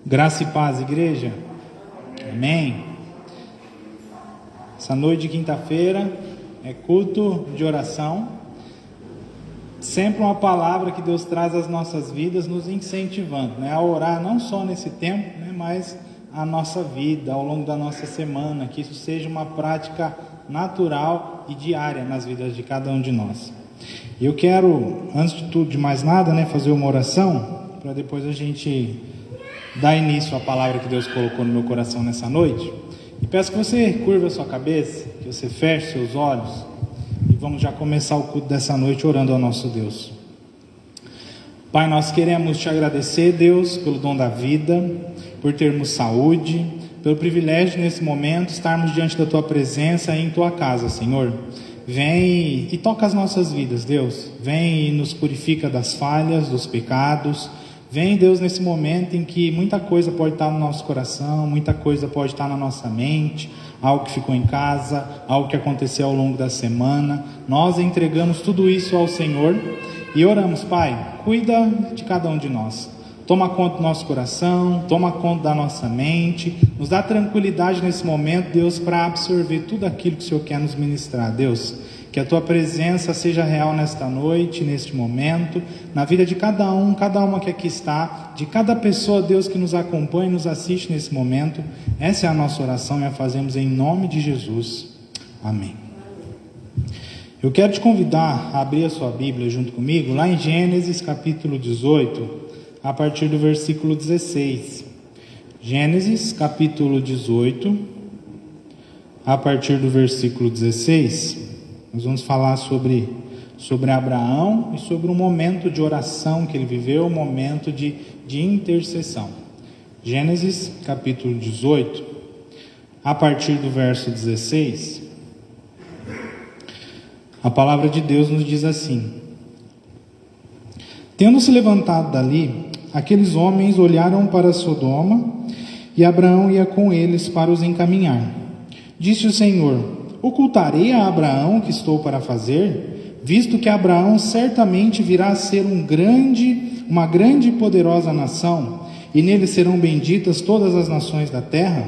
Graça e paz, igreja. Amém. Essa noite de quinta-feira é culto de oração. Sempre uma palavra que Deus traz às nossas vidas, nos incentivando, a orar não só nesse tempo, mas a nossa vida, ao longo da nossa semana, que isso seja uma prática natural e diária nas vidas de cada um de nós. E eu quero, antes de tudo, de mais nada, fazer uma oração, para depois a gente dar início à palavra que Deus colocou no meu coração nessa noite. E peço que você curva a sua cabeça, que você feche seus olhos, e vamos já começar o culto dessa noite orando ao nosso Deus. Pai, nós queremos te agradecer, Deus, pelo dom da vida, por termos saúde, pelo privilégio nesse momento estarmos diante da tua presença e em tua casa, Senhor. Vem e toca as nossas vidas, Deus. Vem e nos purifica das falhas, dos pecados. Vem, Deus, nesse momento em que muita coisa pode estar no nosso coração, muita coisa pode estar na nossa mente, algo que ficou em casa, algo que aconteceu ao longo da semana. Nós entregamos tudo isso ao Senhor e oramos, Pai, cuida de cada um de nós. Toma conta do nosso coração, toma conta da nossa mente, nos dá tranquilidade nesse momento, Deus, para absorver tudo aquilo que o Senhor quer nos ministrar, Deus. Que a tua presença seja real nesta noite, neste momento, na vida de cada uma que aqui está, de cada pessoa, Deus, que nos acompanha e nos assiste nesse momento. Essa é a nossa oração e a fazemos em nome de Jesus. Amém. Eu quero te convidar a abrir a sua Bíblia junto comigo, lá em Gênesis capítulo 18, a partir do versículo 16. Gênesis capítulo 18, a partir do versículo 16. Nós vamos falar sobre Abraão e sobre um momento de oração que ele viveu, um momento de intercessão. Gênesis capítulo 18, a partir do verso 16, a palavra de Deus nos diz assim: Tendo se levantado dali, aqueles homens olharam para Sodoma, e Abraão ia com eles para os encaminhar. Disse o Senhor: Ocultarei a Abraão o que estou para fazer, visto que Abraão certamente virá a ser uma grande e poderosa nação, e nele serão benditas todas as nações da terra,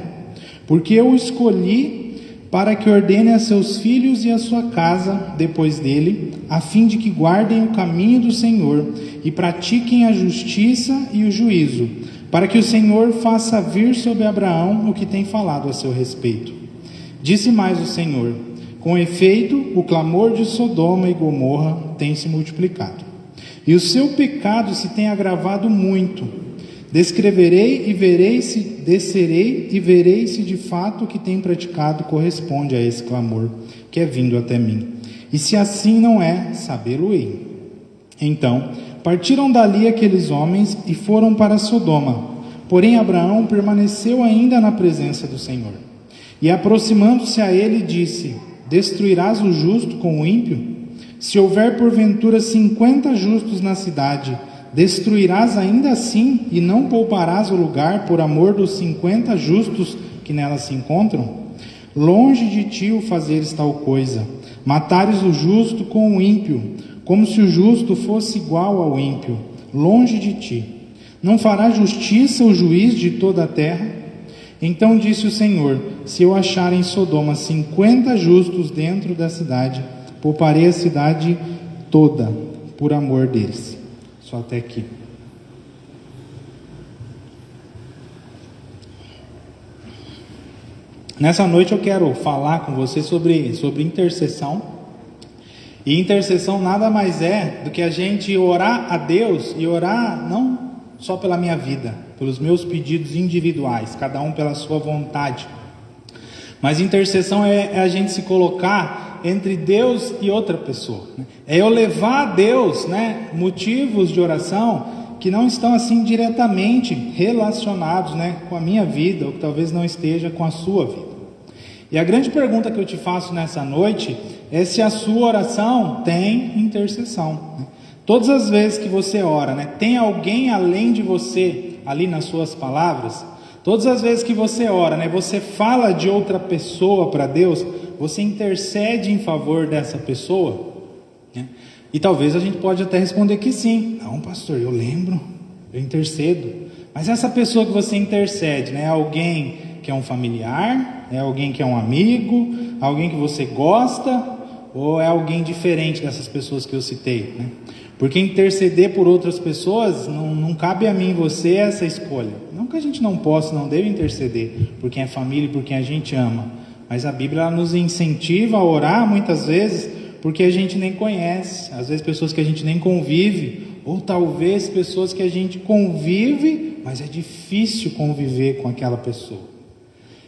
porque eu o escolhi para que ordene a seus filhos e a sua casa depois dele, a fim de que guardem o caminho do Senhor e pratiquem a justiça e o juízo, para que o Senhor faça vir sobre Abraão o que tem falado a seu respeito. Disse mais o Senhor: Com efeito, o clamor de Sodoma e Gomorra tem se multiplicado, e o seu pecado se tem agravado muito. Descerei e verei se de fato o que tem praticado corresponde a esse clamor que é vindo até mim. E se assim não é, sabê-lo-ei. Então partiram dali aqueles homens e foram para Sodoma. Porém Abraão permaneceu ainda na presença do Senhor. E aproximando-se a ele, disse: Destruirás o justo com o ímpio? Se houver porventura 50 justos na cidade, destruirás ainda assim e não pouparás o lugar por amor dos 50 justos que nela se encontram? Longe de ti o fazeres tal coisa, matares o justo com o ímpio, como se o justo fosse igual ao ímpio. Longe de ti. Não fará justiça o juiz de toda a terra? Então disse o Senhor: Se eu achar em Sodoma 50 justos dentro da cidade, pouparei a cidade toda por amor deles. Só até aqui. Nessa noite eu quero falar com você sobre intercessão. E intercessão nada mais é do que a gente orar a Deus, e orar não só pela minha vida, pelos meus pedidos individuais, cada um pela sua vontade. Mas intercessão é a gente se colocar entre Deus e outra pessoa. É eu levar a Deus, motivos de oração que não estão assim diretamente relacionados, com a minha vida, ou que talvez não esteja com a sua vida. E a grande pergunta que eu te faço nessa noite é se a sua oração tem intercessão. Todas as vezes que você ora, tem alguém além de você ali nas suas palavras? Todas as vezes que você ora, você fala de outra pessoa para Deus, você intercede em favor dessa pessoa? E talvez a gente pode até responder que sim. Não, pastor, eu lembro, eu intercedo. Mas essa pessoa que você intercede, né, é alguém que é um familiar, é alguém que é um amigo, alguém que você gosta, ou é alguém diferente dessas pessoas que eu citei, né? Porque interceder por outras pessoas, não cabe a mim e você essa escolha. Não que a gente não possa, não deve interceder por quem é família e por quem a gente ama. Mas a Bíblia ela nos incentiva a orar muitas vezes porque a gente nem conhece. Às vezes pessoas que a gente nem convive, ou talvez pessoas que a gente convive, mas é difícil conviver com aquela pessoa.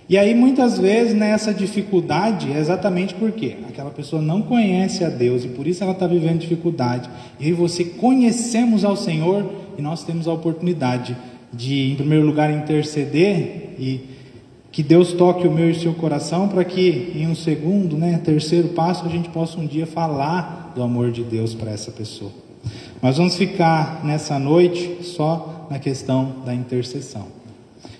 E aí muitas vezes nessa dificuldade é exatamente porque aquela pessoa não conhece a Deus e por isso ela está vivendo dificuldade. E aí você conhecemos ao Senhor e nós temos a oportunidade de, em primeiro lugar, interceder e que Deus toque o meu e o seu coração para que em um segundo, terceiro passo a gente possa um dia falar do amor de Deus para essa pessoa. Mas vamos ficar nessa noite só na questão da intercessão.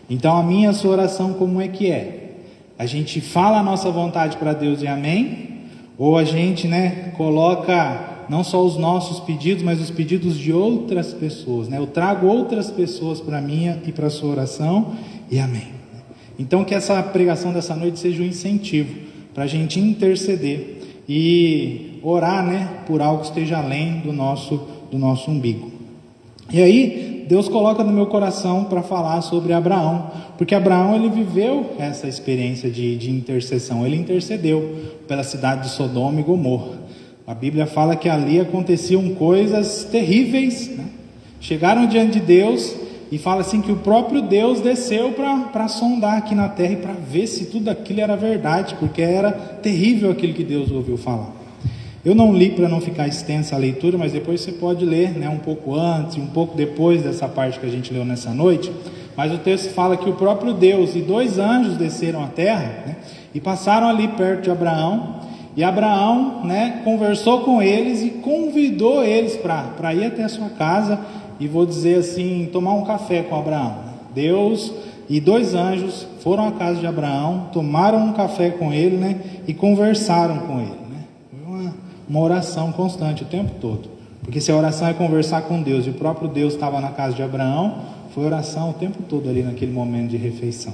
Então a minha e a sua oração como é que é? A gente fala a nossa vontade para Deus e amém? Ou a gente coloca não só os nossos pedidos, mas os pedidos de outras pessoas, Eu trago outras pessoas para a minha e para a sua oração e amém. Então que essa pregação dessa noite seja um incentivo para a gente interceder e orar por algo que esteja além do nosso umbigo. E aí Deus coloca no meu coração para falar sobre Abraão, porque Abraão ele viveu essa experiência de intercessão, ele intercedeu pela cidade de Sodoma e Gomorra. A Bíblia fala que ali aconteciam coisas terríveis, Chegaram diante de Deus e fala assim que o próprio Deus desceu para sondar aqui na terra e para ver se tudo aquilo era verdade, porque era terrível aquilo que Deus ouviu falar. Eu não li para não ficar extensa a leitura, mas depois você pode ler um pouco antes e um pouco depois dessa parte que a gente leu nessa noite. Mas o texto fala que o próprio Deus e 2 anjos desceram à terra e passaram ali perto de Abraão. E Abraão conversou com eles e convidou eles para ir até a sua casa e vou dizer assim, tomar um café com Abraão. Deus e 2 anjos foram à casa de Abraão, tomaram um café com ele e conversaram com ele. Uma oração constante o tempo todo, porque se a oração é conversar com Deus e o próprio Deus estava na casa de Abraão, foi oração o tempo todo ali naquele momento de refeição.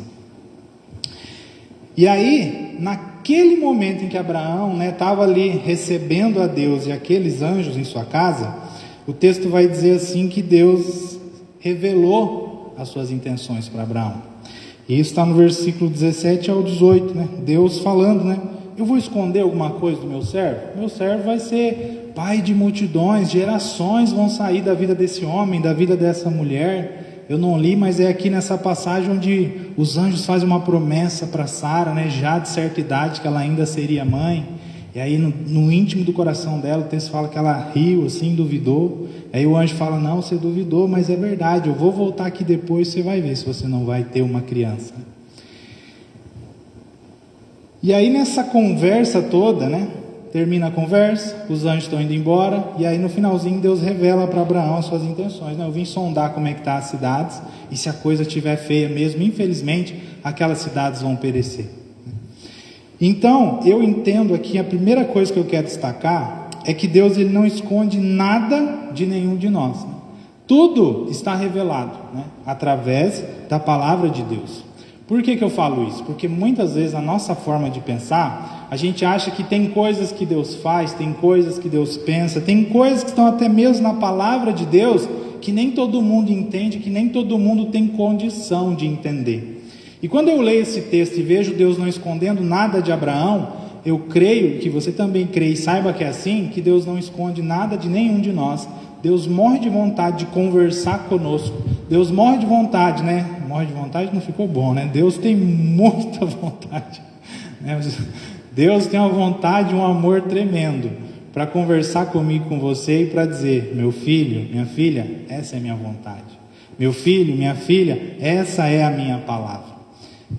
E aí, naquele momento em que Abraão estava ali recebendo a Deus e aqueles anjos em sua casa, o texto vai dizer assim que Deus revelou as suas intenções para Abraão. E isso está no versículo 17 ao 18, Deus falando, eu vou esconder alguma coisa do meu servo? Meu servo vai ser pai de multidões, gerações vão sair da vida desse homem, da vida dessa mulher. Eu não li, mas é aqui nessa passagem onde os anjos fazem uma promessa para Sara, já de certa idade, que ela ainda seria mãe. E aí no íntimo do coração dela, o texto fala que ela riu assim, duvidou. Aí o anjo fala, não, você duvidou, mas é verdade, eu vou voltar aqui depois, você vai ver se você não vai ter uma criança. E aí nessa conversa toda, termina a conversa, os anjos estão indo embora, e aí no finalzinho Deus revela para Abraão as suas intenções. Eu vim sondar como é que está as cidades, e se a coisa estiver feia mesmo, infelizmente, aquelas cidades vão perecer. Então, eu entendo aqui, a primeira coisa que eu quero destacar, é que Deus ele não esconde nada de nenhum de nós. Tudo está revelado, através da palavra de Deus. Por que eu falo isso? Porque muitas vezes a nossa forma de pensar, a gente acha que tem coisas que Deus faz, tem coisas que Deus pensa, tem coisas que estão até mesmo na palavra de Deus, que nem todo mundo entende, que nem todo mundo tem condição de entender. E quando eu leio esse texto e vejo Deus não escondendo nada de Abraão, eu creio que você também crê e saiba que é assim, que Deus não esconde nada de nenhum de nós. Deus morre de vontade de conversar conosco. Deus morre de vontade, Morre de vontade não ficou bom, Deus tem muita vontade. Deus tem uma vontade, um amor tremendo para conversar comigo, com você e para dizer, meu filho, minha filha, essa é a minha vontade. Meu filho, minha filha, essa é a minha palavra.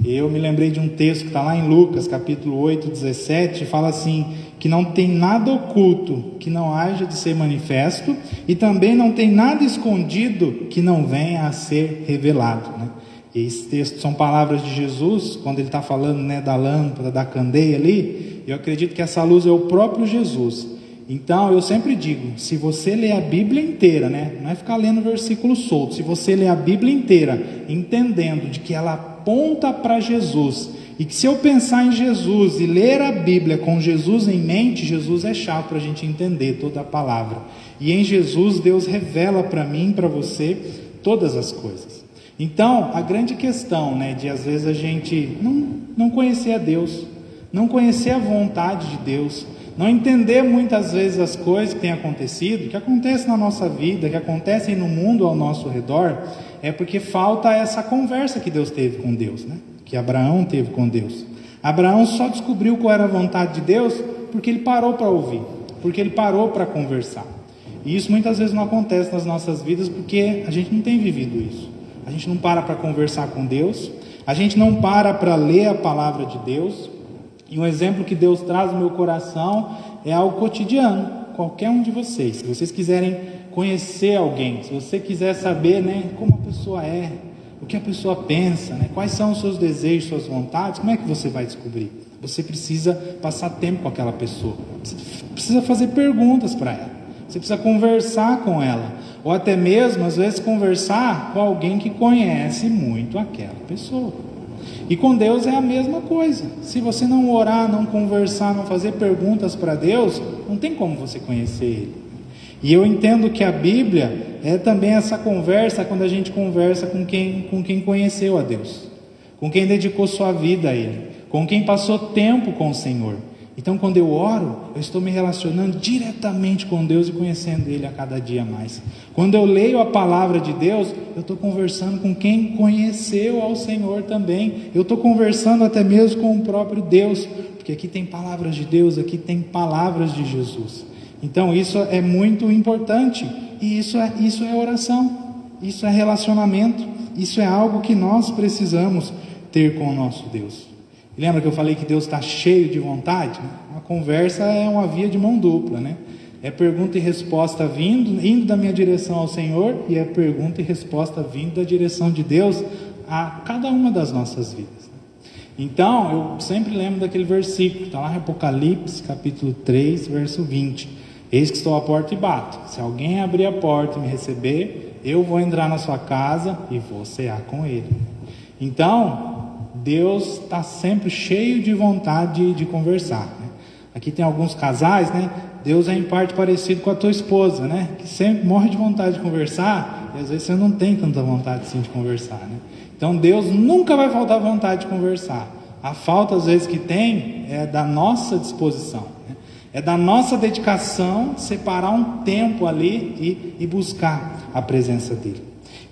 Eu me lembrei de um texto que está lá em Lucas, capítulo 8, 17, fala assim, que não tem nada oculto que não haja de ser manifesto, e também não tem nada escondido que não venha a ser revelado. E esse texto são palavras de Jesus, quando ele está falando da lâmpada, da candeia ali, eu acredito que essa luz é o próprio Jesus. Então, eu sempre digo, se você ler a Bíblia inteira, né, não é ficar lendo versículo solto, se você ler a Bíblia inteira, entendendo de que ela aponta para Jesus, e que se eu pensar em Jesus e ler a Bíblia com Jesus em mente, Jesus é chave para a gente entender toda a palavra. E em Jesus, Deus revela para mim e para você todas as coisas. Então, a grande questão, né, de às vezes a gente não conhecer a Deus, não conhecer a vontade de Deus, não entender muitas vezes as coisas que têm acontecido, que acontecem na nossa vida, que acontecem no mundo ao nosso redor, é porque falta essa conversa que Deus teve com Deus, né? Que Abraão teve com Deus. Abraão só descobriu qual era a vontade de Deus porque ele parou para ouvir, porque ele parou para conversar. E isso muitas vezes não acontece nas nossas vidas porque a gente não tem vivido isso. A gente não para conversar com Deus, a gente não para ler a palavra de Deus. E um exemplo que Deus traz no meu coração é algo cotidiano, qualquer um de vocês. Se vocês quiserem conhecer alguém, se você quiser saber, né, como a pessoa é, o que a pessoa pensa, né, quais são os seus desejos, suas vontades, como é que você vai descobrir? Você precisa passar tempo com aquela pessoa, você precisa fazer perguntas para ela, você precisa conversar com ela, ou até mesmo, às vezes, conversar com alguém que conhece muito aquela pessoa. E com Deus é a mesma coisa. Se você não orar, não conversar, não fazer perguntas para Deus, não tem como você conhecer Ele. E eu entendo que a Bíblia é também essa conversa, quando a gente conversa com quem conheceu a Deus, com quem dedicou sua vida a Ele, com quem passou tempo com o Senhor. Então, quando eu oro, eu estou me relacionando diretamente com Deus e conhecendo Ele a cada dia mais. Quando eu leio a palavra de Deus, eu estou conversando com quem conheceu ao Senhor também. Eu estou conversando até mesmo com o próprio Deus, porque aqui tem palavras de Deus, aqui tem palavras de Jesus. Então, isso é muito importante, e isso é oração, isso é relacionamento, isso é algo que nós precisamos ter com o nosso Deus. Lembra que eu falei que Deus está cheio de vontade? Uma conversa é uma via de mão dupla, né? É pergunta e resposta indo da minha direção ao Senhor, e é pergunta e resposta vindo da direção de Deus a cada uma das nossas vidas. Então, eu sempre lembro daquele versículo, está lá em Apocalipse, capítulo 3, verso 20. Eis que estou à porta e bato. Se alguém abrir a porta e me receber, eu vou entrar na sua casa e vou cear com ele. Então, Deus está sempre cheio de vontade de conversar, né? Aqui tem alguns casais, né? Deus é em parte parecido com a tua esposa, né? Que sempre morre de vontade de conversar, e às vezes você não tem tanta vontade assim de conversar, né? Então Deus nunca vai faltar vontade de conversar. A falta às vezes que tem é da nossa disposição, né? É da nossa dedicação separar um tempo ali e buscar a presença dele.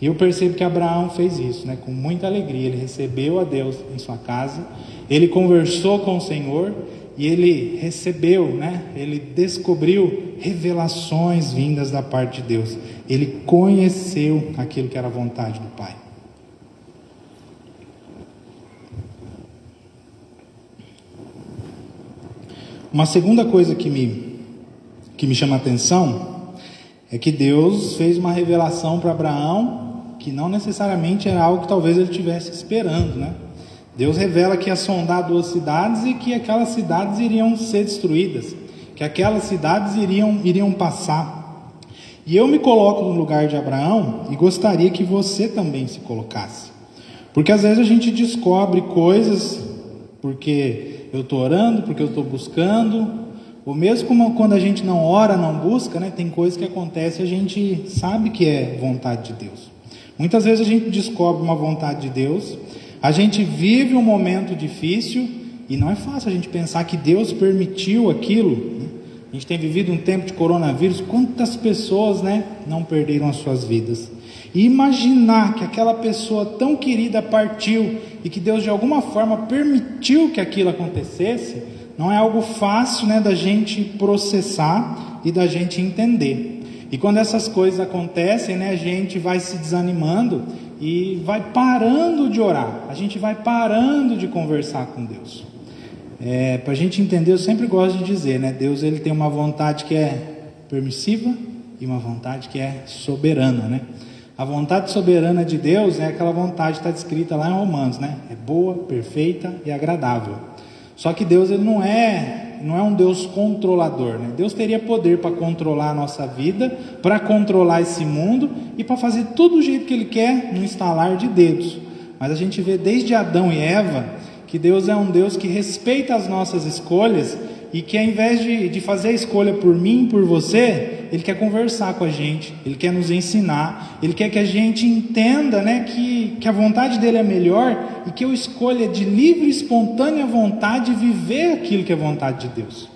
E eu percebo que Abraão fez isso, né? Com muita alegria. Ele recebeu a Deus em sua casa, ele conversou com o Senhor e ele recebeu, né? Ele descobriu revelações vindas da parte de Deus. Ele conheceu aquilo que era a vontade do Pai. Uma segunda coisa que me chama a atenção é que Deus fez uma revelação para Abraão que não necessariamente era algo que talvez ele estivesse esperando, né? Deus revela que ia sondar 2 cidades e que aquelas cidades iriam ser destruídas, que aquelas cidades iriam passar. E eu me coloco no lugar de Abraão e gostaria que você também se colocasse, porque às vezes a gente descobre coisas porque eu estou orando, porque eu estou buscando, ou mesmo como quando a gente não ora, não busca, né? Tem coisas que acontecem e a gente sabe que é vontade de Deus. Muitas vezes a gente descobre uma vontade de Deus, a gente vive um momento difícil e não é fácil a gente pensar que Deus permitiu aquilo, né? A gente tem vivido um tempo de coronavírus, quantas pessoas, né, não perderam as suas vidas. E imaginar que aquela pessoa tão querida partiu e que Deus de alguma forma permitiu que aquilo acontecesse, não é algo fácil, né, da gente processar e da gente entender. E quando essas coisas acontecem, né, a gente vai se desanimando e vai parando de orar, a gente vai parando de conversar com Deus. Para a gente entender, eu sempre gosto de dizer, né, Deus ele tem uma vontade que é permissiva e uma vontade que é soberana, né? A vontade soberana de Deus é aquela vontade que está descrita lá em Romanos, né? É boa, perfeita e agradável. Só que Deus ele não é não é um Deus controlador, né? Deus teria poder para controlar a nossa vida, para controlar esse mundo e para fazer tudo do jeito que Ele quer, no estalar de dedos. Mas a gente vê desde Adão e Eva que Deus é um Deus que respeita as nossas escolhas e que, ao invés de fazer a escolha por mim e por você, Ele quer conversar com a gente, Ele quer nos ensinar, Ele quer que a gente entenda, né, que a vontade dEle é melhor e que eu escolha de livre e espontânea vontade viver aquilo que é vontade de Deus.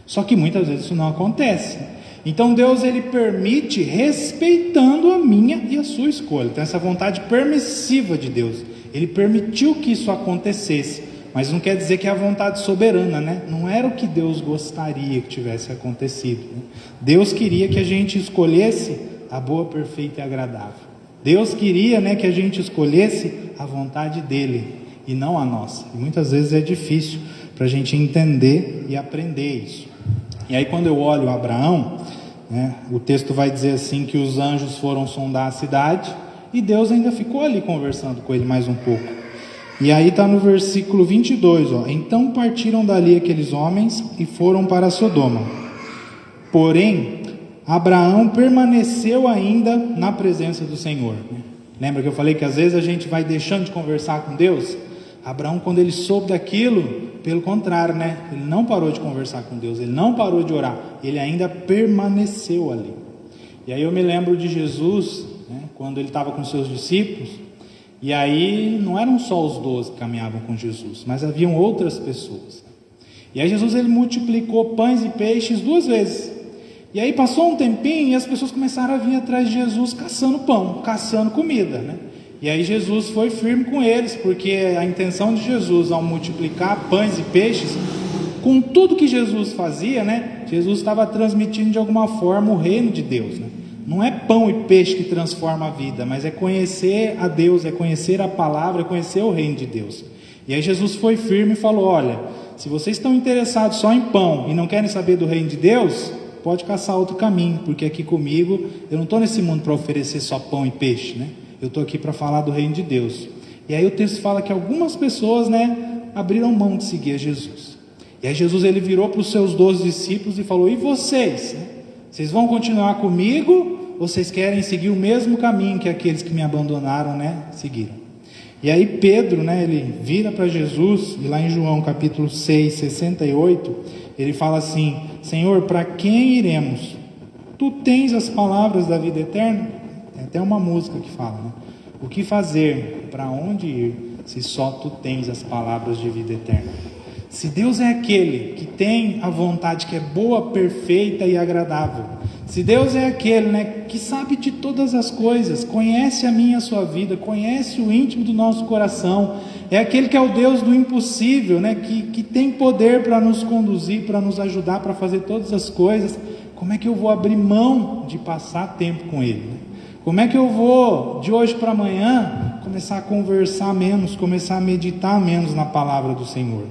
Só que muitas vezes isso não acontece. Então Deus, Ele permite respeitando a minha e a sua escolha. Então essa vontade permissiva de Deus, Ele permitiu que isso acontecesse. Mas não quer dizer que é a vontade soberana, né? Não era o que Deus gostaria que tivesse acontecido, né? Deus queria que a gente escolhesse a boa, perfeita e agradável. Deus queria, né, que a gente escolhesse a vontade dEle e não a nossa. E muitas vezes é difícil para a gente entender e aprender isso. E aí quando eu olho Abraão, né, o texto vai dizer assim que os anjos foram sondar a cidade e Deus ainda ficou ali conversando com ele mais um pouco. E aí está no versículo 22, ó. Então partiram dali aqueles homens e foram para Sodoma. Porém, Abraão permaneceu ainda na presença do Senhor. Lembra que eu falei que às vezes a gente vai deixando de conversar com Deus? Abraão, quando ele soube daquilo, pelo contrário, né? Ele não parou de conversar com Deus, ele não parou de orar, ele ainda permaneceu ali. E aí eu me lembro de Jesus, né, quando ele estava com seus discípulos. E aí não eram só os 12 que caminhavam com Jesus, mas haviam outras pessoas. E aí Jesus, ele multiplicou pães e peixes 2 vezes. E aí passou um tempinho e as pessoas começaram a vir atrás de Jesus caçando pão, caçando comida, né? E aí Jesus foi firme com eles, porque a intenção de Jesus ao multiplicar pães e peixes, com tudo que Jesus fazia, né? Jesus estava transmitindo de alguma forma o reino de Deus, né? Não é pão e peixe que transforma a vida, mas é conhecer a Deus, é conhecer a palavra, é conhecer o reino de Deus. E aí Jesus foi firme e falou: olha, se vocês estão interessados só em pão e não querem saber do reino de Deus, pode caçar outro caminho, porque aqui comigo, eu não estou nesse mundo para oferecer só pão e peixe, né? Eu estou aqui para falar do reino de Deus. E aí o texto fala que algumas pessoas, né, abriram mão de seguir a Jesus. E aí Jesus, ele virou para os seus 12 discípulos e falou: e vocês? Vocês vão continuar comigo? Ou vocês querem seguir o mesmo caminho que aqueles que me abandonaram, né, seguiram? E aí Pedro, né, ele vira para Jesus, e lá em João capítulo 6, 68, ele fala assim: Senhor, para quem iremos? Tu tens as palavras da vida eterna. Tem até uma música que fala, né? O que fazer? Para onde ir? Se só tu tens as palavras de vida eterna. Se Deus é aquele que tem a vontade que é boa, perfeita e agradável, se Deus é aquele, né, que sabe de todas as coisas, conhece a minha e a sua vida, conhece o íntimo do nosso coração, é aquele que é o Deus do impossível, né, que tem poder para nos conduzir, para nos ajudar, para fazer todas as coisas, como é que eu vou abrir mão de passar tempo com Ele? Né? Como é que eu vou, de hoje para amanhã, começar a conversar menos, começar a meditar menos na palavra do Senhor?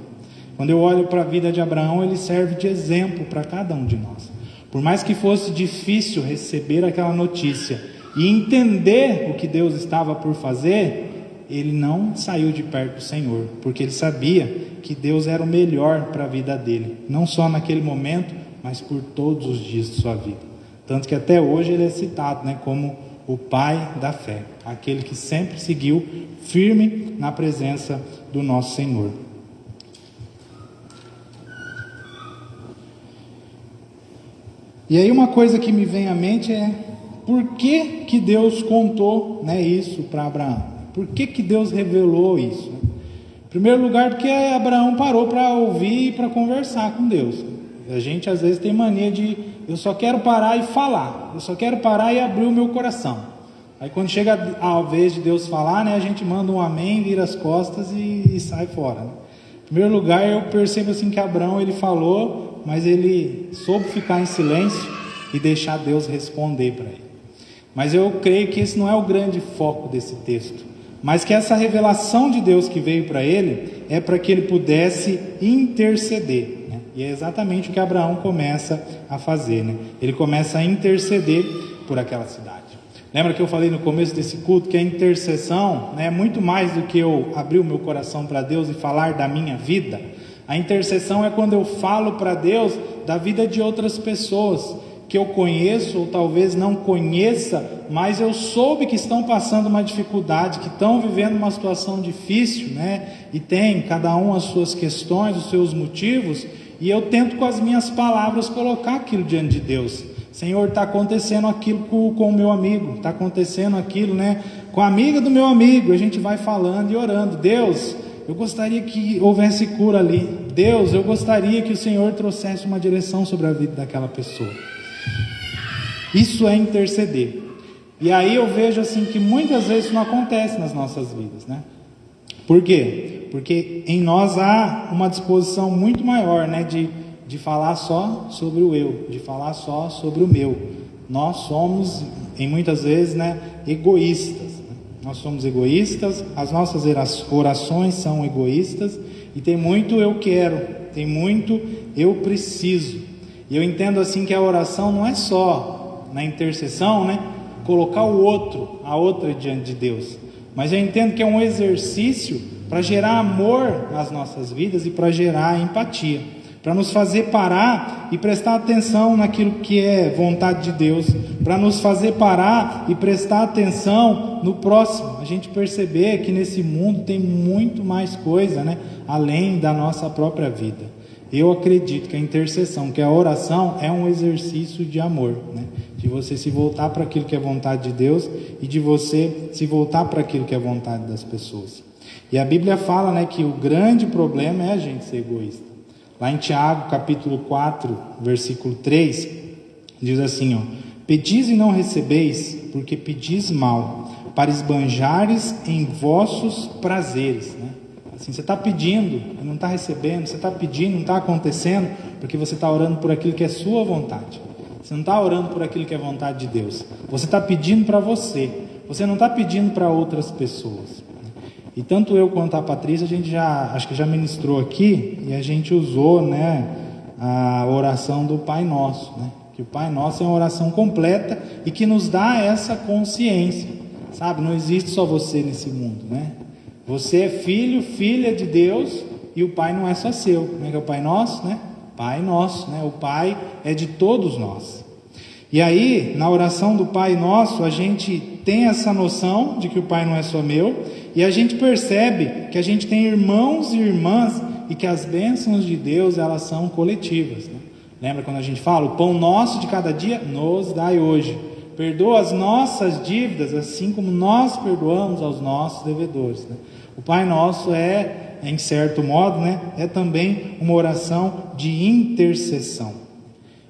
Quando eu olho para a vida de Abraão, ele serve de exemplo para cada um de nós. Por mais que fosse difícil receber aquela notícia e entender o que Deus estava por fazer, ele não saiu de perto do Senhor, porque ele sabia que Deus era o melhor para a vida dele, não só naquele momento, mas por todos os dias de sua vida. Tanto que até hoje ele é citado, né, como o pai da fé, aquele que sempre seguiu firme na presença do nosso Senhor. E aí uma coisa que me vem à mente é: por que que Deus contou, né, isso para Abraão? Por que que Deus revelou isso? Em primeiro lugar, porque Abraão parou para ouvir e para conversar com Deus. A gente às vezes tem mania de: eu só quero parar e falar, eu só quero parar e abrir o meu coração. Aí quando chega a vez de Deus falar, né, a gente manda um amém, vira as costas e sai fora, né? Em primeiro lugar, eu percebo assim que Abraão, ele falou, mas ele soube ficar em silêncio e deixar Deus responder para ele. Mas eu creio que esse não é o grande foco desse texto, mas que essa revelação de Deus que veio para ele é para que ele pudesse interceder, né? E é exatamente o que Abraão começa a fazer, né? Ele começa a interceder por aquela cidade. Lembra que eu falei no começo desse culto que a intercessão, né, é muito mais do que eu abrir o meu coração para Deus e falar da minha vida. A intercessão é quando eu falo para Deus da vida de outras pessoas, que eu conheço ou talvez não conheça, mas eu soube que estão passando uma dificuldade, que estão vivendo uma situação difícil, né? E tem cada um as suas questões, os seus motivos, e eu tento com as minhas palavras colocar aquilo diante de Deus. Senhor, está acontecendo aquilo com o meu amigo, está acontecendo aquilo, né? Com a amiga do meu amigo, a gente vai falando e orando. Deus, eu gostaria que houvesse cura ali. Deus, eu gostaria que o Senhor trouxesse uma direção sobre a vida daquela pessoa. Isso é interceder. E aí eu vejo assim que muitas vezes isso não acontece nas nossas vidas, né? Por quê? Porque em nós há uma disposição muito maior, né, de falar só sobre o eu, de falar só sobre o meu. Nós somos, em muitas vezes, né, egoístas. Né? Nós somos egoístas, as nossas orações são egoístas, e tem muito eu quero, tem muito eu preciso. E eu entendo assim que a oração não é só na intercessão, né, colocar o outro, a outra diante de Deus, mas eu entendo que é um exercício para gerar amor nas nossas vidas e para gerar empatia, para nos fazer parar e prestar atenção naquilo que é vontade de Deus, para nos fazer parar e prestar atenção no próximo, a gente perceber que nesse mundo tem muito mais coisa, né, além da nossa própria vida. Eu acredito que a intercessão, que a oração é um exercício de amor, né? De você se voltar para aquilo que é vontade de Deus e de você se voltar para aquilo que é vontade das pessoas. E a Bíblia fala, né, que o grande problema é a gente ser egoísta. Lá em Tiago, capítulo 4, versículo 3, diz assim, ó: pedis e não recebeis, porque pedis mal, para esbanjares em vossos prazeres, né? Assim, você está pedindo e não está recebendo, você está pedindo e não está acontecendo, porque você está orando por aquilo que é sua vontade. Você não está orando por aquilo que é vontade de Deus. Você está pedindo para você. Você não está pedindo para outras pessoas. E tanto eu quanto a Patrícia, a gente acho que já ministrou aqui, e a gente usou, né, a oração do Pai Nosso, né? Que o Pai Nosso é uma oração completa e que nos dá essa consciência, sabe? Não existe só você nesse mundo, né? Você é filho, filha de Deus, e o Pai não é só seu. Como é que é o Pai Nosso, né? Pai Nosso, né? O Pai é de todos nós. E aí, na oração do Pai Nosso, a gente tem essa noção de que o Pai não é só meu, e a gente percebe que a gente tem irmãos e irmãs, e que as bênçãos de Deus, elas são coletivas, né? Lembra quando a gente fala, o pão nosso de cada dia nos dai hoje. Perdoa as nossas dívidas, assim como nós perdoamos aos nossos devedores, né? O Pai Nosso em certo modo, né, é também uma oração de intercessão.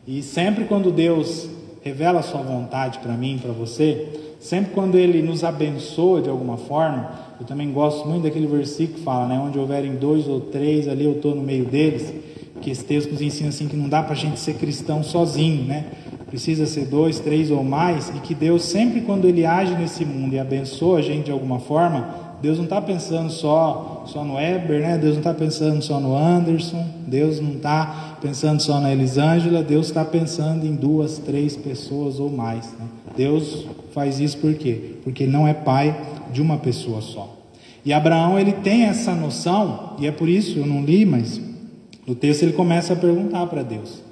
E sempre quando Deus revela a sua vontade para mim, para você, sempre quando Ele nos abençoa de alguma forma, eu também gosto muito daquele versículo que fala, né, onde houverem 2 ou 3, ali eu estou no meio deles, que esse texto nos ensina assim, que não dá para a gente ser cristão sozinho, né? Precisa ser 2, 3 ou mais, e que Deus sempre quando Ele age nesse mundo e abençoa a gente de alguma forma, Deus não está pensando só no Eber, né? Deus não está pensando só no Anderson, Deus não está pensando só na Elisângela, Deus está pensando em 2, 3 pessoas ou mais, né? Deus faz isso por quê? Porque Ele não é pai de uma pessoa só. E Abraão, ele tem essa noção, e é por isso, eu não li, mas no texto ele começa a perguntar para Deus.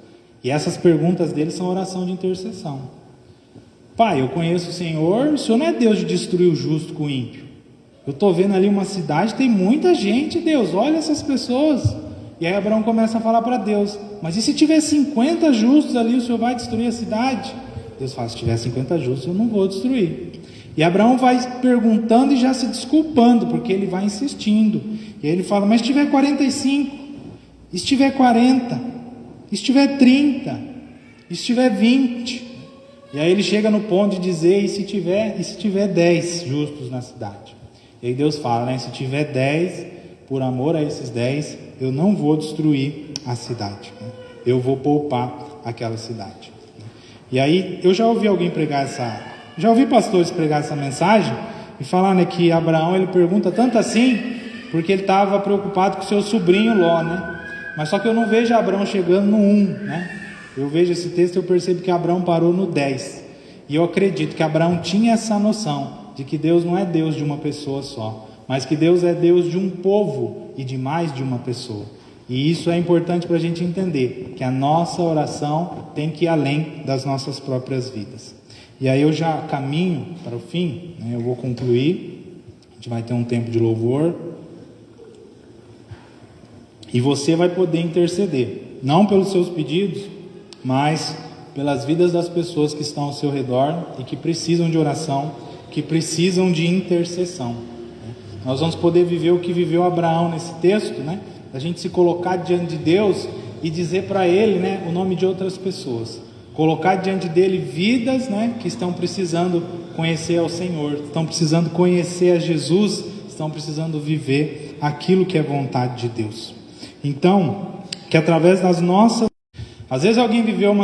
E essas perguntas dele são oração de intercessão. Pai, eu conheço o Senhor não é Deus de destruir o justo com o ímpio. Eu estou vendo ali uma cidade, tem muita gente, Deus, olha essas pessoas. E aí Abraão começa a falar para Deus, mas e se tiver 50 justos ali, o Senhor vai destruir a cidade? Deus fala, se tiver 50 justos, eu não vou destruir. E Abraão vai perguntando e já se desculpando, porque ele vai insistindo. E aí ele fala, mas se tiver 45, e se tiver 40, e se tiver 30, e se tiver 20? E aí ele chega no ponto de dizer, e se tiver 10 justos na cidade? E aí Deus fala, né, se tiver 10, por amor a esses 10, eu não vou destruir a cidade, né? Eu vou poupar aquela cidade. E aí eu já ouvi pastores pregar essa mensagem e falar, né, que Abraão ele pergunta tanto assim porque ele estava preocupado com o seu sobrinho Ló, né? Mas só que eu não vejo Abraão chegando no 1, né? Eu vejo esse texto e eu percebo que Abraão parou no 10. E eu acredito que Abraão tinha essa noção de que Deus não é Deus de uma pessoa só, mas que Deus é Deus de um povo e de mais de uma pessoa. E isso é importante para a gente entender, que a nossa oração tem que ir além das nossas próprias vidas. E aí eu já caminho para o fim, né? Eu vou concluir, a gente vai ter um tempo de louvor, e você vai poder interceder, não pelos seus pedidos, mas pelas vidas das pessoas que estão ao seu redor e que precisam de oração, que precisam de intercessão. Nós vamos poder viver o que viveu Abraão nesse texto, né? A gente se colocar diante de Deus e dizer para Ele, né, o nome de outras pessoas. Colocar diante dele vidas, né, que estão precisando conhecer ao Senhor, estão precisando conhecer a Jesus, estão precisando viver aquilo que é vontade de Deus. Então, que através das nossas... Às vezes alguém viveu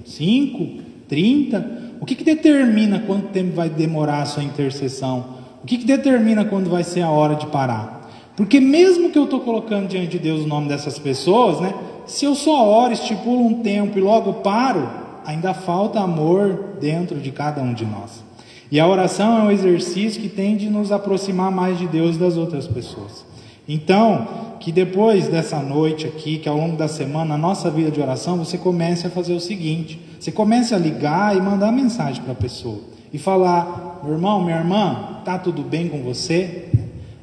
5, 30... O que determina quanto tempo vai demorar a sua intercessão? O que determina quando vai ser a hora de parar? Porque mesmo que eu estou colocando diante de Deus o nome dessas pessoas, né, se eu só oro, estipulo um tempo e logo paro, ainda falta amor dentro de cada um de nós. E a oração é um exercício que tende a nos aproximar mais de Deus e das outras pessoas. Então, que depois dessa noite aqui, que ao longo da semana, na nossa vida de oração, você comece a fazer o seguinte: você comece a ligar e mandar mensagem para a pessoa e falar: meu irmão, minha irmã, está tudo bem com você?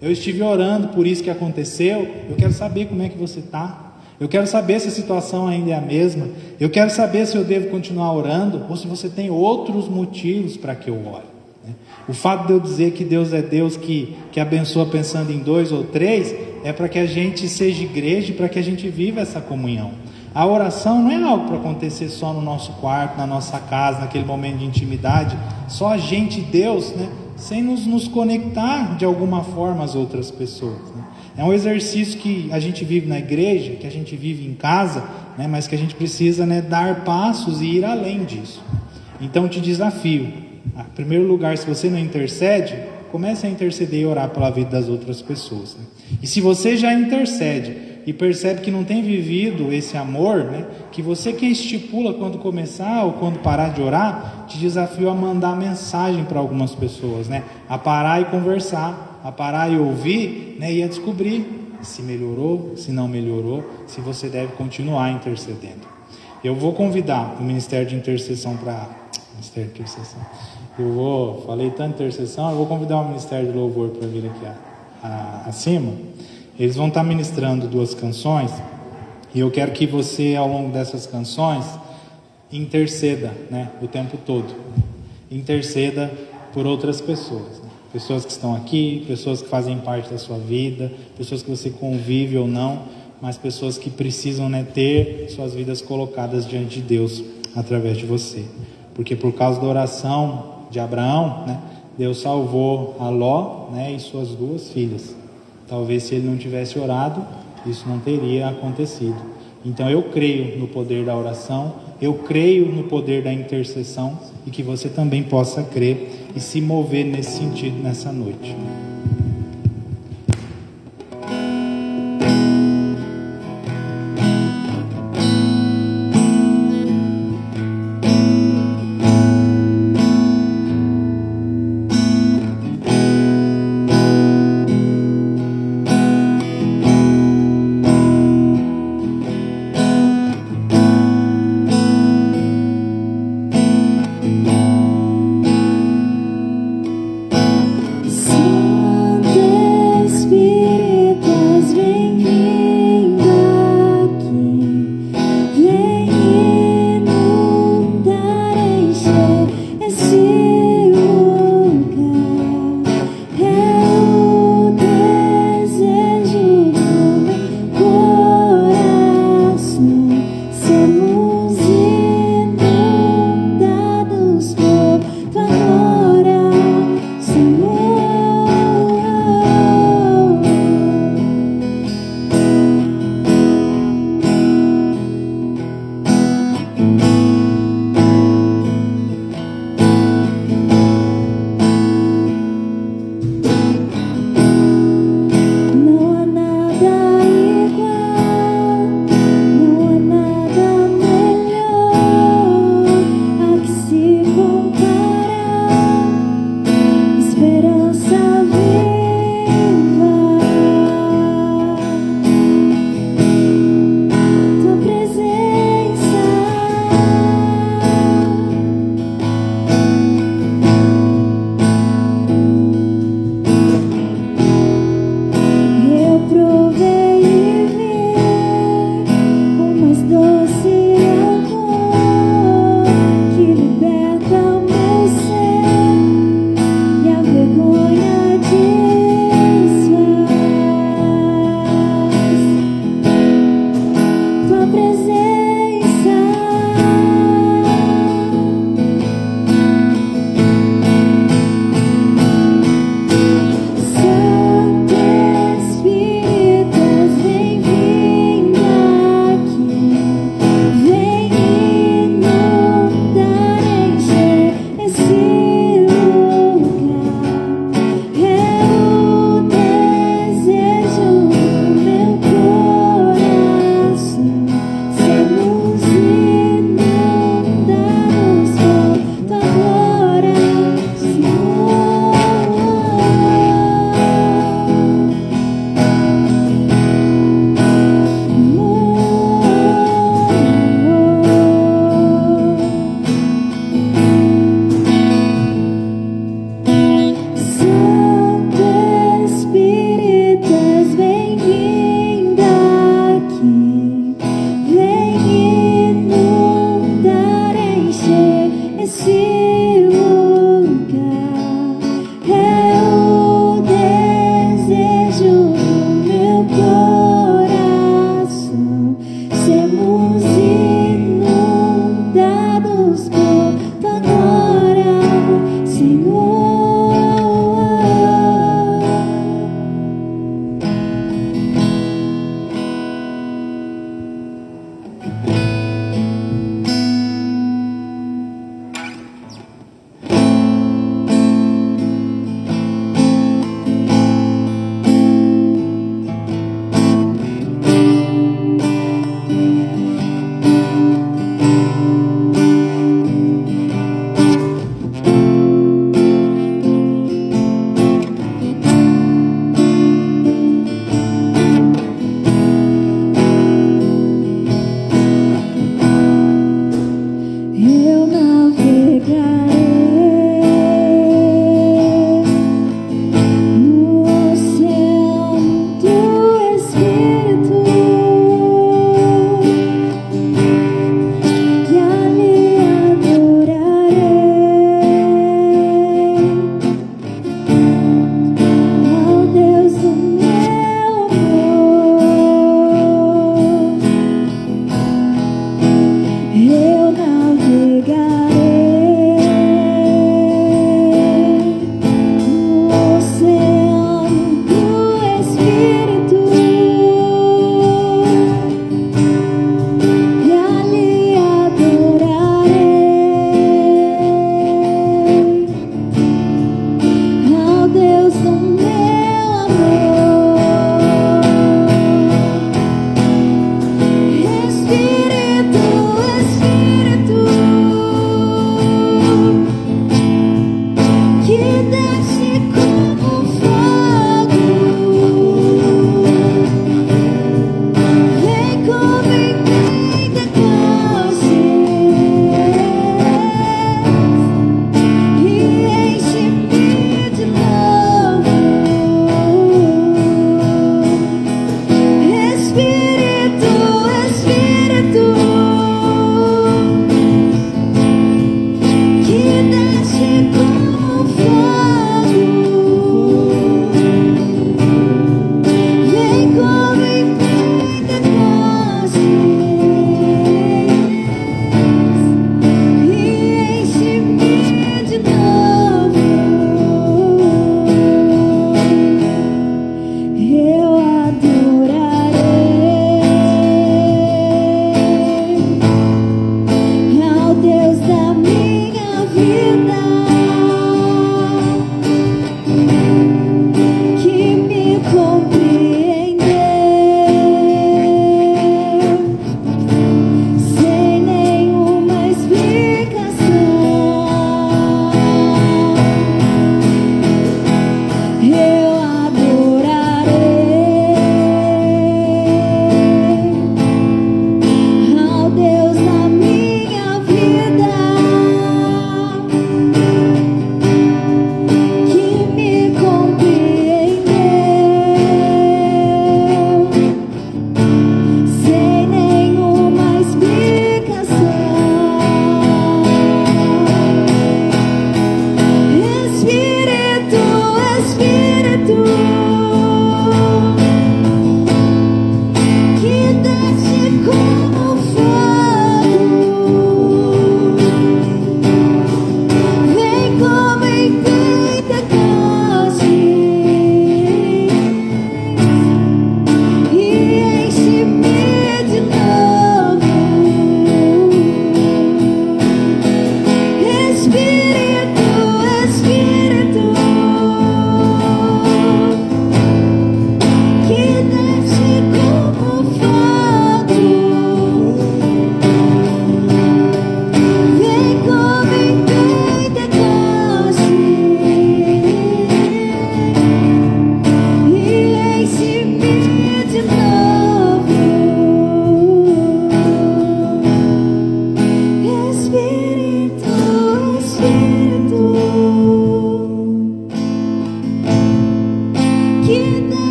Eu estive orando por isso que aconteceu, eu quero saber como é que você está. Eu quero saber se a situação ainda é a mesma. Eu quero saber se eu devo continuar orando ou se você tem outros motivos para que eu ore. O fato de eu dizer que Deus é Deus que abençoa pensando em 2 ou 3 é para que a gente seja igreja e para que a gente viva essa comunhão. A oração não é algo para acontecer só no nosso quarto, na nossa casa, naquele momento de intimidade, só a gente e Deus, né? Sem nos conectar de alguma forma às outras pessoas, né? É um exercício que a gente vive na igreja, que a gente vive em casa, né? Mas que a gente precisa, né, dar passos e ir além disso. Então te desafio, em primeiro lugar, se você não intercede, comece a interceder e orar pela vida das outras pessoas, né? E se você já intercede e percebe que não tem vivido esse amor, né, que você que estipula quando começar ou quando parar de orar, te desafio a mandar mensagem para algumas pessoas, né, a parar e conversar, a parar e ouvir, né, e a descobrir se melhorou, se não melhorou, se você deve continuar intercedendo. Eu vou convidar o Ministério de Intercessão falei tanto intercessão, eu vou convidar o Ministério de Louvor para vir aqui acima. Eles vão estar ministrando 2 canções, e eu quero que você, ao longo dessas canções, interceda, né, o tempo todo. Interceda por outras pessoas, né? Pessoas que estão aqui, pessoas que fazem parte da sua vida, pessoas que você convive ou não, mas pessoas que precisam, né, ter suas vidas colocadas diante de Deus através de você. Porque por causa da oração de Abraão, né, Deus salvou a Ló, né, e suas 2 filhas. Talvez se ele não tivesse orado, isso não teria acontecido. Então eu creio no poder da oração, eu creio no poder da intercessão, e que você também possa crer e se mover nesse sentido nessa noite. Santo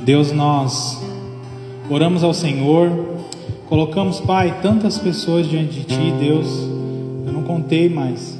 Deus, nós oramos ao Senhor, colocamos, Pai, tantas pessoas diante de Ti, Deus, eu não contei mais.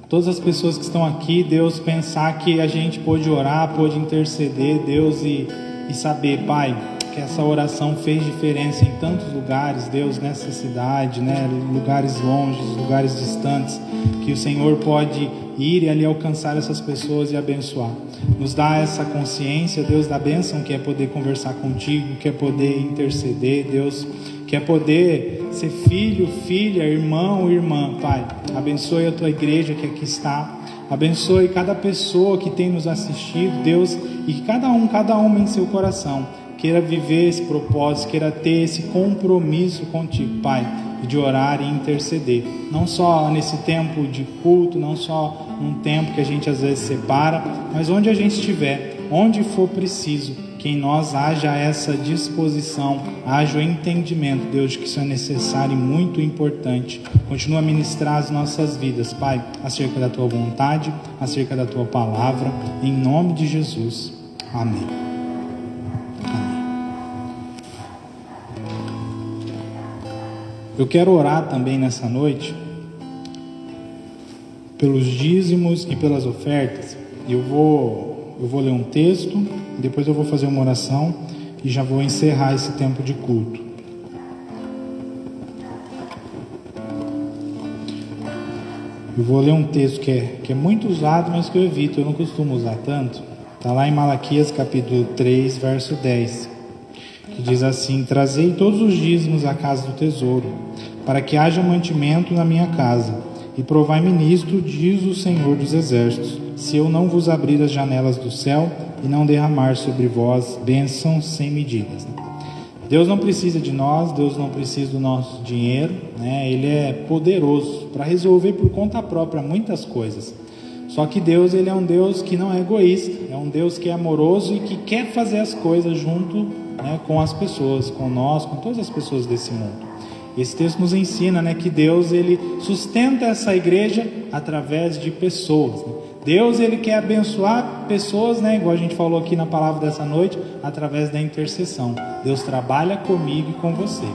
Todas as pessoas que estão aqui, Deus, pensar que a gente pôde orar, pôde interceder, Deus, e saber, Pai, que essa oração fez diferença em tantos lugares, Deus, nessa cidade, né? Lugares longes, lugares distantes, que o Senhor pode ir e ali alcançar essas pessoas e abençoar. Nos dá essa consciência, Deus, da bênção que é poder conversar contigo, que é poder interceder, Deus, que é poder ser filho, filha, irmão, irmã, Pai. Abençoe a tua igreja que aqui está, abençoe cada pessoa que tem nos assistido, Deus, e que cada uma em seu coração queira viver esse propósito, queira ter esse compromisso contigo, Pai, de orar e interceder, não só nesse tempo de culto, não só num tempo que a gente às vezes separa, mas onde a gente estiver, onde for preciso, que em nós haja essa disposição, haja o entendimento, Deus, de que isso é necessário e muito importante. Continua a ministrar as nossas vidas, Pai, acerca da Tua vontade, acerca da Tua palavra, em nome de Jesus. Amém. Eu quero orar também nessa noite pelos dízimos e pelas ofertas. Eu vou ler um texto, depois eu vou fazer uma oração e já vou encerrar esse tempo de culto. Eu vou ler um texto que é muito usado, mas que eu evito, eu não costumo usar tanto. Está lá em Malaquias capítulo 3, verso 10. Que diz assim: trazei todos os dízimos à casa do tesouro, para que haja mantimento na minha casa, e provai-me nisto, diz o Senhor dos Exércitos, se eu não vos abrir as janelas do céu e não derramar sobre vós bênçãos sem medidas. Deus não precisa de nós, Deus não precisa do nosso dinheiro, né? Ele é poderoso para resolver por conta própria muitas coisas. Só que Deus, Ele é um Deus que não é egoísta, é um Deus que é amoroso e que quer fazer as coisas junto, né, com as pessoas, com nós, com todas as pessoas desse mundo. Esse texto nos ensina, né, que Deus, Ele sustenta essa igreja através de pessoas, né? Deus, Ele quer abençoar pessoas, né, igual a gente falou aqui na palavra dessa noite, através da intercessão. Deus trabalha comigo e com você.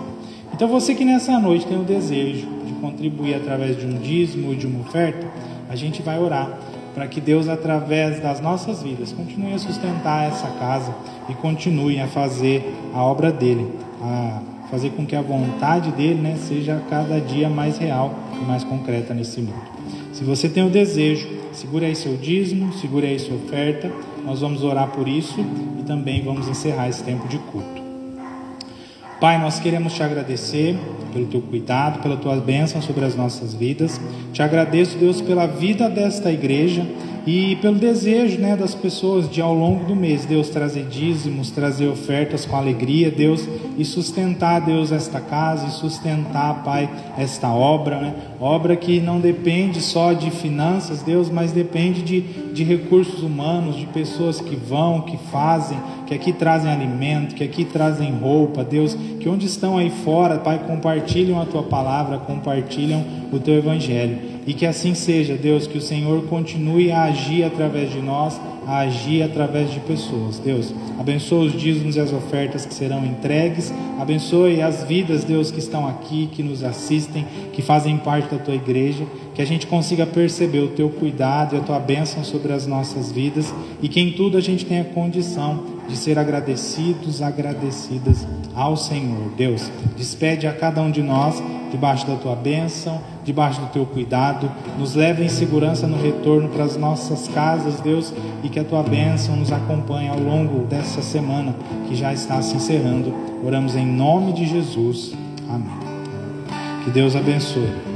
Então você que nessa noite tem o desejo de contribuir através de um dízimo ou de uma oferta, a gente vai orar para que Deus, através das nossas vidas, continue a sustentar essa casa e continue a fazer a obra dEle, a fazer com que a vontade dEle, né, seja cada dia mais real e mais concreta nesse mundo. Se você tem o desejo, segure aí seu dízimo, segure aí sua oferta, nós vamos orar por isso e também vamos encerrar esse tempo de culto. Pai, nós queremos Te agradecer pelo Teu cuidado, pela Tua bênção sobre as nossas vidas. Te agradeço, Deus, pela vida desta igreja e pelo desejo, né, das pessoas de ao longo do mês, Deus, trazer dízimos, trazer ofertas com alegria, Deus, e sustentar, Deus, esta casa, e sustentar, Pai, esta obra, né? Obra que não depende só de finanças, Deus, mas depende de recursos humanos, de pessoas que vão, que fazem, que aqui trazem alimento, que aqui trazem roupa, Deus, que onde estão aí fora, Pai, compartilham a Tua palavra, compartilham o Teu Evangelho. E que assim seja, Deus, que o Senhor continue a agir através de nós, a agir através de pessoas. Deus, abençoa os dízimos e as ofertas que serão entregues, abençoe as vidas, Deus, que estão aqui, que nos assistem, que fazem parte da Tua igreja, que a gente consiga perceber o Teu cuidado e a Tua bênção sobre as nossas vidas e que em tudo a gente tenha condição de ser agradecidas ao Senhor. Deus, despede a cada um de nós debaixo da Tua bênção, debaixo do Teu cuidado, nos leva em segurança no retorno para as nossas casas, Deus, e que a Tua bênção nos acompanhe ao longo dessa semana que já está se encerrando. Oramos em nome de Jesus. Amém. Que Deus abençoe.